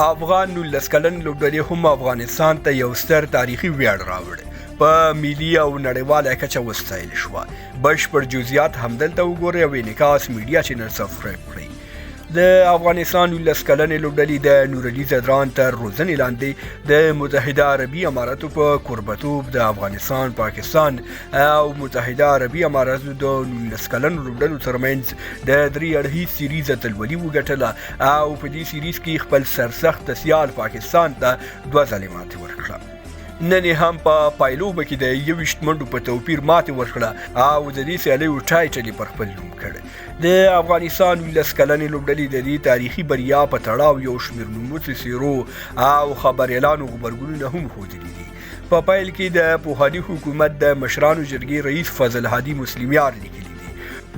افغان 19 کلن لوبډلې هم افغانستان ته یو ستر تاریخي ویاړ راوړ په ملي او نړیواله کچه وستایل شو. بشپړ جزئیات همدلته وګورئ او انعکاس میډیا چینل سبسکرایب کړئ. د افغانستان 19 کلنې لوبډلې د نورعلي ځدران تر روزنې لاندې د متحده عربي اماراتو په کوربتوب د افغانستان، پاکستان او متحده عربي اماراتو د 19 کلنو لوبډلو ترمنځ د 3 اړخیز سیریز اتلولي وګټله او په دې سیریز کې خپل سرسخت سیال پاکستان ته 2 ځلې ماتې ورکړه. نن هم په پایلوبه کې د 21 منډو په توپیر ماتې ورکړه او د دې سیالیو ټایټل پر خپل نوم کړ. د افغانستان 19 کلنې لوبډلې د دې تاریخي بریا په تړاو یو شمېر نوموڅو څېرو او خبریالانو غبرګونونه هم ښودلي دي. په پیل کې د پوهني حکومت د مشرانو جرګې رئیس فضل هادي مسلمیار لیکلي دي: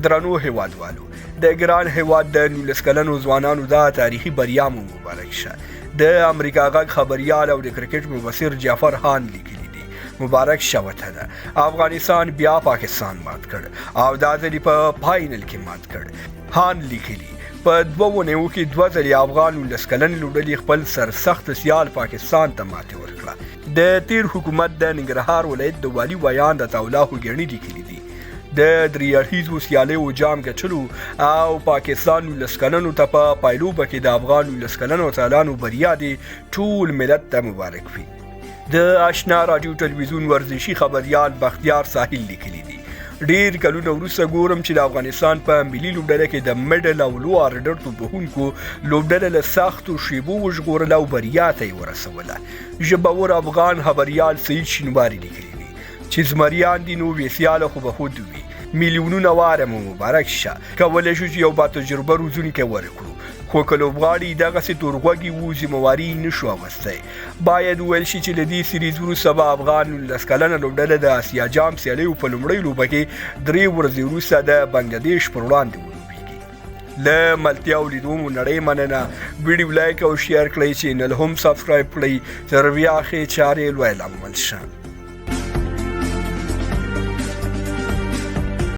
درنو هیوادوالو، د ګران هیواد د 19 کلنو ځوانانو دا تاریخي بریا مو مبارک شه. د امریکا غږ خبریال او د کرکټ مبصر جعفر خان لیکلي دي: مبارک شه وطنه، افغانستان بیا پاکستان مات کړ او دا ځلې په فاینل کې مات کړ. خان لیکلي: په 2 اونیو کې 2 ځلې افغان 19 کلن لوبډلې خپل سرسخت سیال پاکستان ته ماتې ورکړه. د تیر حکومت د ننګرهار ولایت د والي ویان د الله ګڼي لیکلي دي: د 3 اړخیزو سیالیو جام ګټلو او پاکستان 19 کلنو ته په پایلوبه کې د افغان 19 کلنو اتلانو بریا دی ټول ملت ته مبارک وي. د آشنا رادیو ټلویزیون ورزشي خبریال بختیار ساحل لیکلي دي: ډیر کلونه وروسته ګورم چې د افغانستان په ملي لوبډله کې د میډل او لو آرډر توپوهونکو لوبډله له سختو شیبو وژغورله او بریا ته یې ورسوله. ژبور افغان خبریال سعید شینواري لیکلي دي چې زمریان دي نو ویسیاله خو به خود وي، میلیونونه واره مو مبارک شه. کولی شو چې یو با تجربه روزونکی ورکړو، خو که لوبغاړي دغسې تورغوږي وو ذمهواري نشو اخیستی. باید وویل شي چې له دې سیریز وروسته به افغان 19 کلنه لوبډله د اسیا جام سیالیو په لومړۍ لوبه کې 3 ورځې وروسته د بنګلادیش پر وړاندې ولوبېږي. له ملتیاو لیدو مو نړۍ مننه. ویډیو لایک او شیر کړئ، چینل هم سبسکرایب کړئ. تر بیا ښې چارې لوی لامل شه.